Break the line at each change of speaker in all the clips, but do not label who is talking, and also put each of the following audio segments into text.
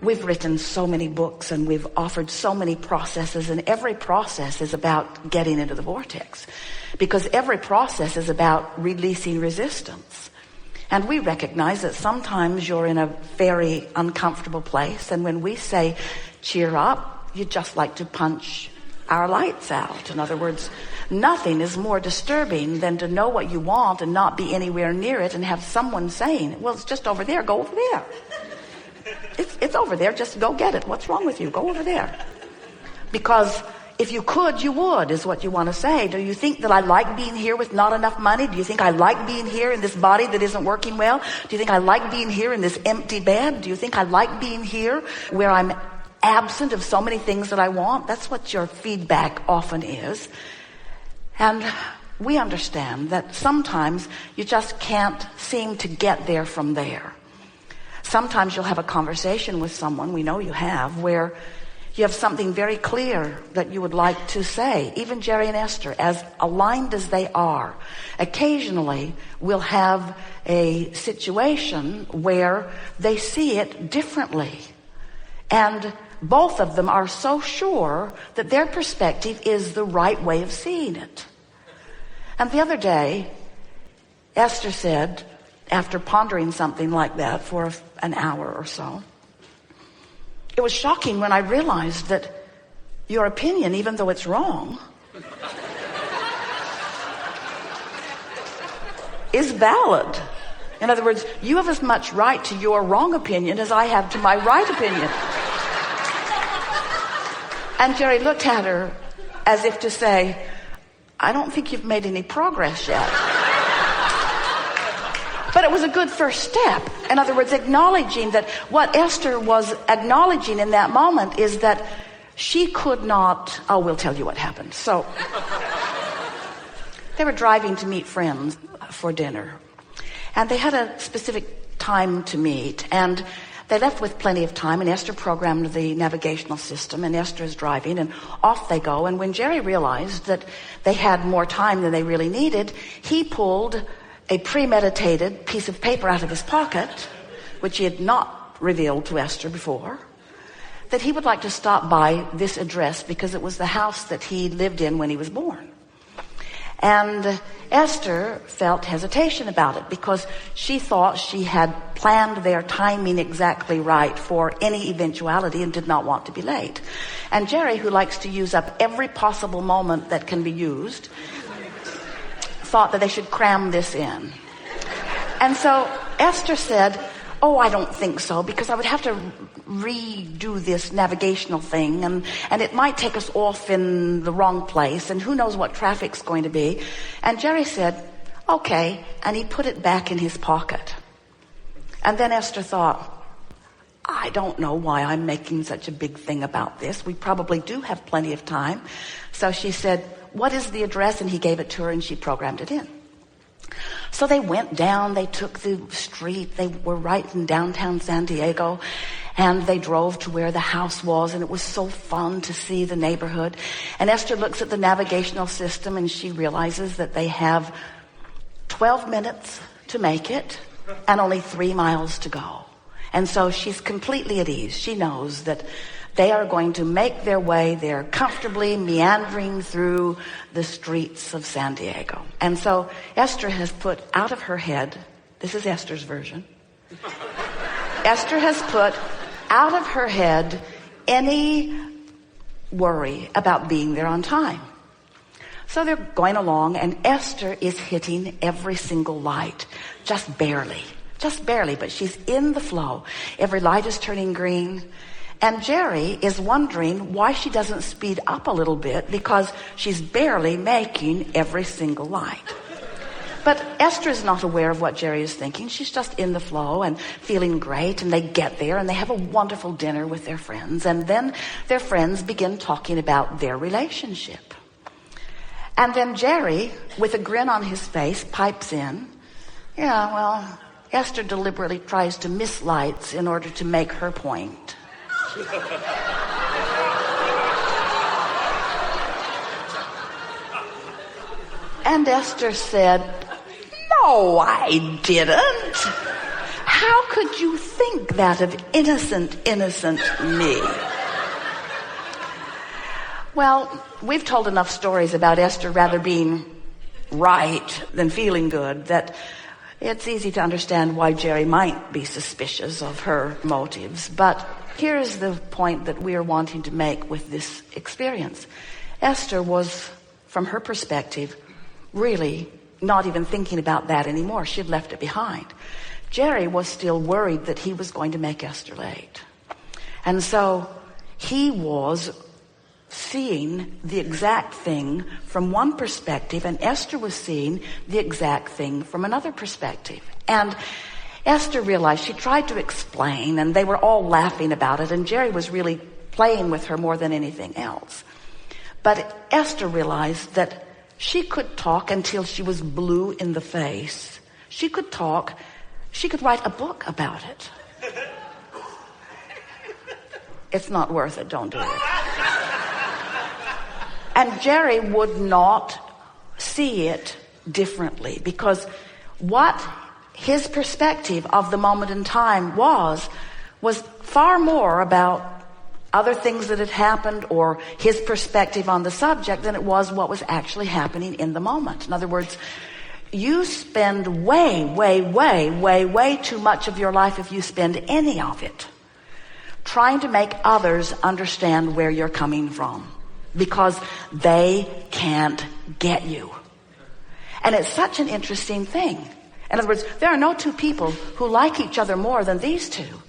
We've written so many books and we've offered so many processes, and every process is about getting into the vortex, because every process is about releasing resistance. And we recognize that sometimes you're in a very uncomfortable place, and when we say cheer up, you'd just like to punch our lights out. In other words, nothing is more disturbing than to know what you want and not be anywhere near it and have someone saying, well, it's just over there, go over there. It's over there, just go get it. What's wrong with you? Go over there. Because if you could, you would, is what you want to say. Do you think that I like being here with not enough money? Do you think I like being here in this body that isn't working well? Do you think I like being here in this empty bed? Do you think I like being here where I'm absent of so many things that I want? That's what your feedback often is. And we understand that sometimes you just can't seem to get there from there. Sometimes you'll have a conversation with someone, we know you have, where you have something very clear that you would like to say. Even Jerry and Esther, as aligned as they are, occasionally will have a situation where they see it differently. And both of them are so sure that their perspective is the right way of seeing it. And the other day, Esther said, after pondering something like that for an hour or so, it was shocking when I realized that your opinion, even though it's wrong, is valid. In other words, you have as much right to your wrong opinion as I have to my right opinion. And Jerry looked at her as if to say, I don't think you've made any progress yet. But it was a good first step. In other words, acknowledging that what Esther was acknowledging in that moment is that she could not, we'll tell you what happened. So they were driving to meet friends for dinner, and they had a specific time to meet, and they left with plenty of time, and Esther programmed the navigational system, and Esther is driving, and off they go. And when Jerry realized that they had more time than they really needed, he pulled a premeditated piece of paper out of his pocket, which he had not revealed to Esther before, that he would like to stop by this address because it was the house that he lived in when he was born. And Esther felt hesitation about it because she thought she had planned their timing exactly right for any eventuality and did not want to be late. And Jerry, who likes to use up every possible moment that can be used, thought that they should cram this in. And so Esther said, I don't think so, because I would have to redo this navigational thing, and it might take us off in the wrong place, and who knows what traffic's going to be. And Jerry said, okay, and he put it back in his pocket. And then Esther thought, I don't know why I'm making such a big thing about this. We probably do have plenty of time. So she said, what is the address? And he gave it to her, and she programmed it in. So they went down, they took the street, they were right in downtown San Diego, and they drove to where the house was, and it was so fun to see the neighborhood. And Esther looks at the navigational system, and she realizes that they have 12 minutes to make it and only 3 miles to go. And so she's completely at ease. She knows that they are going to make their way there comfortably, meandering through the streets of San Diego. And so Esther has put out of her head, this is Esther's version, Esther has put out of her head any worry about being there on time. So they're going along, and Esther is hitting every single light, just barely, but she's in the flow. Every light is turning green. And Jerry is wondering why she doesn't speed up a little bit, because she's barely making every single light. But Esther is not aware of what Jerry is thinking. She's just in the flow and feeling great, and they get there and they have a wonderful dinner with their friends. And then their friends begin talking about their relationship. And then Jerry, with a grin on his face, pipes in, Esther deliberately tries to miss lights in order to make her point. And Esther said, no, I didn't. how could you think that of innocent me? Well, we've told enough stories about Esther rather being right than feeling good that it's easy to understand why Jerry might be suspicious of her motives. But here's the point that we are wanting to make with this experience. Esther was, from her perspective, really not even thinking about that anymore. She had left it behind. Jerry was still worried that he was going to make Esther late. And so he was seeing the exact thing from one perspective, and Esther was seeing the exact thing from another perspective. And Esther realized, she tried to explain, and they were all laughing about it, and Jerry was really playing with her more than anything else. But Esther realized that she could talk until she was blue in the face. She could talk. She could write a book about it. It's not worth it. Don't do it. And Jerry would not see it differently, because what his perspective of the moment in time was far more about other things that had happened or his perspective on the subject than it was what was actually happening in the moment. In other words, you spend way too much of your life, if you spend any of it, trying to make others understand where you're coming from, because they can't get you. And it's such an interesting thing. In other words, there are no two people who like each other more than these two.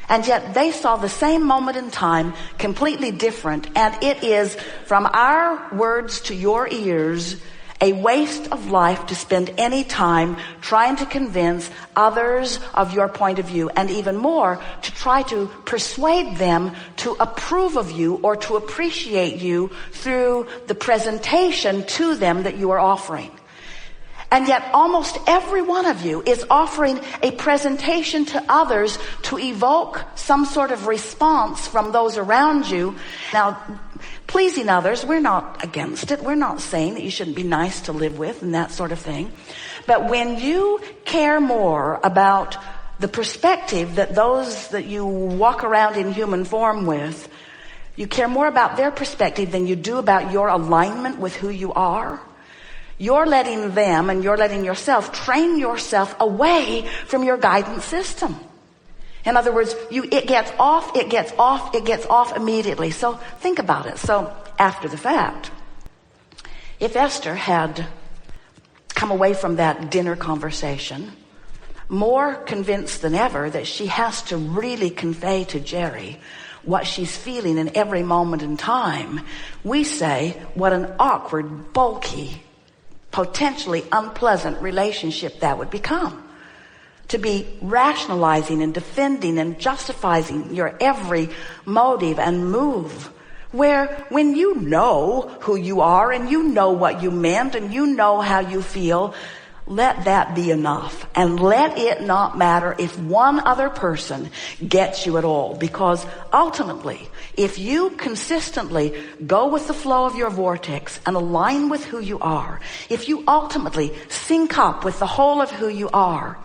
And yet they saw the same moment in time completely different. And it is, from our words to your ears, a waste of life to spend any time trying to convince others of your point of view, and even more, to try to persuade them to approve of you or to appreciate you through the presentation to them that you are offering. And yet almost every one of you is offering a presentation to others to evoke some sort of response from those around you. Now, pleasing others, we're not against it. We're not saying that you shouldn't be nice to live with and that sort of thing. But when you care more about the perspective that those that you walk around in human form with, you care more about their perspective than you do about your alignment with who you are, you're letting them and you're letting yourself train yourself away from your guidance system. In other words, it gets off immediately. So think about it. So after the fact, if Esther had come away from that dinner conversation more convinced than ever that she has to really convey to Jerry what she's feeling in every moment in time, we say, what an awkward, bulky, potentially unpleasant relationship that would become. To be rationalizing and defending and justifying your every motive and move, where when you know who you are and you know what you meant and you know how you feel, let that be enough. And let it not matter if one other person gets you at all. Because ultimately, if you consistently go with the flow of your vortex and align with who you are, if you ultimately sync up with the whole of who you are,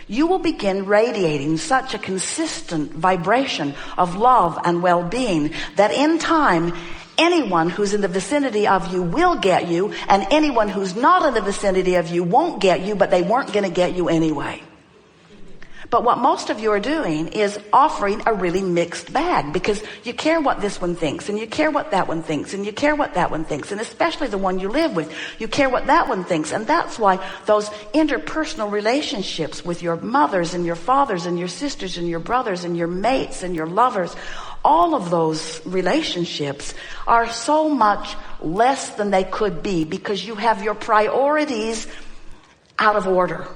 you will begin radiating such a consistent vibration of love and well-being that in time, anyone who's in the vicinity of you will get you, and anyone who's not in the vicinity of you won't get you, but they weren't going to get you anyway. But what most of you are doing is offering a really mixed bag, because you care what this one thinks, and you care what that one thinks, and you care what that one thinks, and especially the one you live with, you care what that one thinks. And that's why those interpersonal relationships with your mothers and your fathers and your sisters and your brothers and your mates and your lovers, all of those relationships are so much less than they could be, because you have your priorities out of order.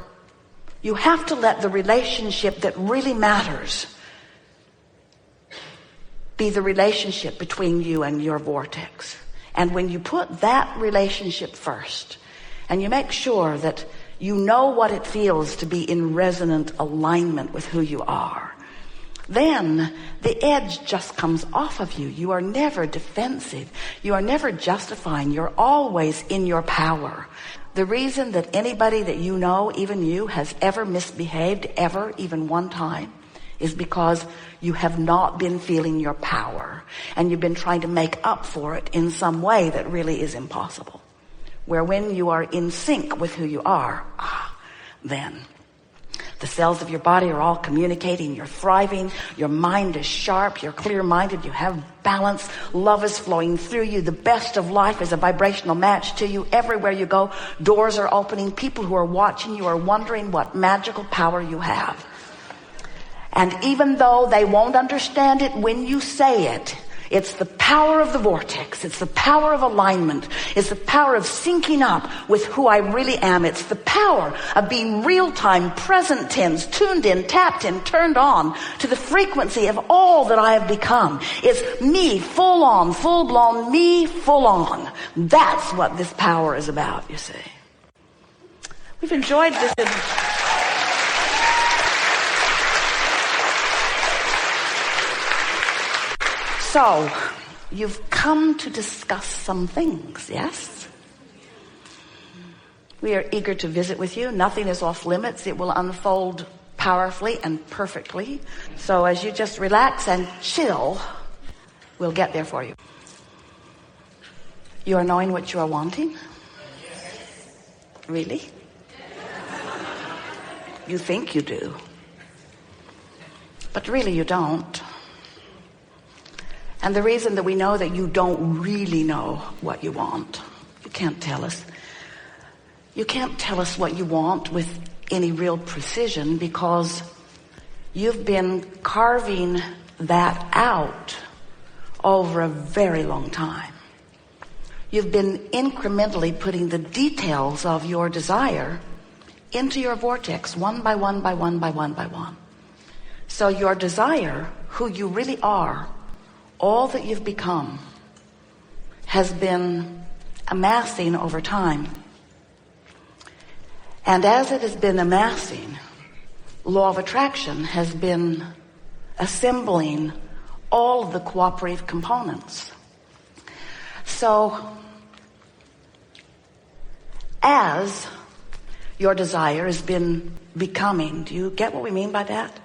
You have to let the relationship that really matters be the relationship between you and your vortex. And when you put that relationship first, and you make sure that you know what it feels to be in resonant alignment with who you are, then the edge just comes off of you. You are never defensive. You are never justifying. You're always in your power. The reason that anybody that you know, even you, has ever misbehaved, ever, even one time, is because you have not been feeling your power. And you've been trying to make up for it in some way that really is impossible. Where when you are in sync with who you are, then the cells of your body are all communicating. You're thriving. Your mind is sharp. You're clear-minded. You have balance. Love is flowing through you. The best of life is a vibrational match to you. Everywhere you go, doors are opening. People who are watching you are wondering what magical power you have. And even though they won't understand it when you say it, it's the power of the vortex. It's the power of alignment. It's the power of syncing up with who I really am. It's the power of being real-time, present tense, tuned in, tapped in, turned on to the frequency of all that I have become. It's me, full on, full-blown, me, full on. That's what this power is about, you see. We've enjoyed this. So, you've come to discuss some things, yes? We are eager to visit with you. Nothing is off limits. It will unfold powerfully and perfectly. So as you just relax and chill, we'll get there for you. You are knowing what you are wanting? Really? You think you do. But really you don't. And the reason that we know that you don't really know what you want, you can't tell us. You can't tell us what you want with any real precision because you've been carving that out over a very long time. You've been incrementally putting the details of your desire into your vortex one by one by one by one by one. So your desire, who you really are, all that you've become, has been amassing over time. And as it has been amassing, law of attraction has been assembling all of the cooperative components. So, as your desire has been becoming, do you get what we mean by that?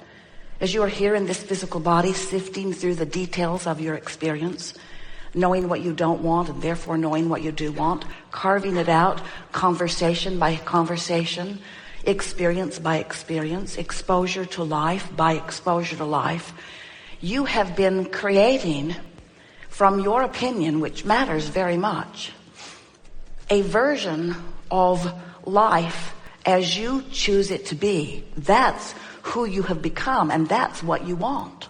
As you are here in this physical body, sifting through the details of your experience, knowing what you don't want and therefore knowing what you do want, carving it out, conversation by conversation, experience by experience, exposure to life by exposure to life, you have been creating, from your opinion, which matters very much, a version of life as you choose it to be. That's who you have become, and that's what you want.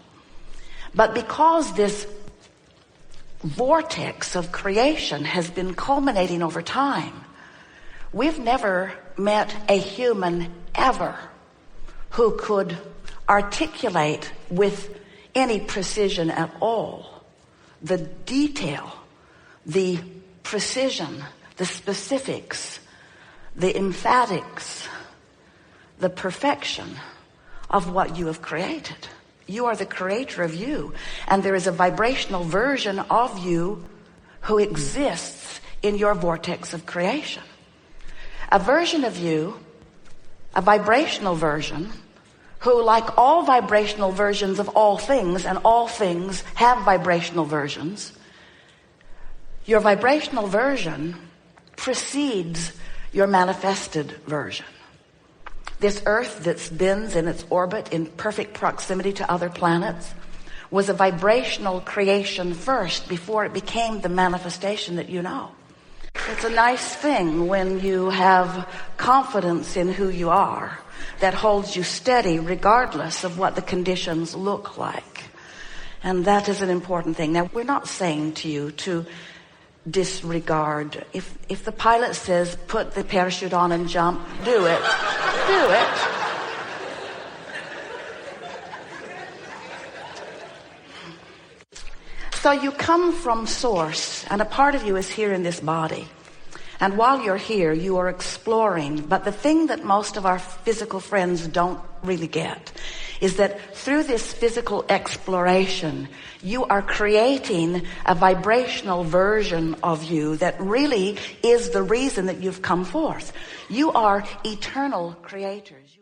But because this vortex of creation has been culminating over time, we've never met a human ever who could articulate with any precision at all the detail, the precision, the specifics, the emphatics, the perfection of what you have created. You are the creator of you, and there is a vibrational version of you who exists in your vortex of creation. A version of you, a vibrational version, who, like all vibrational versions of all things, and all things have vibrational versions, your vibrational version precedes your manifested version. This earth that spins in its orbit in perfect proximity to other planets was a vibrational creation first before it became the manifestation that you know. It's a nice thing when you have confidence in who you are that holds you steady regardless of what the conditions look like. And that is an important thing. Now, we're not saying to you to disregard. If the pilot says, put the parachute on and jump, do it. Do it. So you come from source, and a part of you is here in this body. And while you're here, you are exploring. But the thing that most of our physical friends don't really get is that through this physical exploration, you are creating a vibrational version of you that really is the reason that you've come forth. You are eternal creators.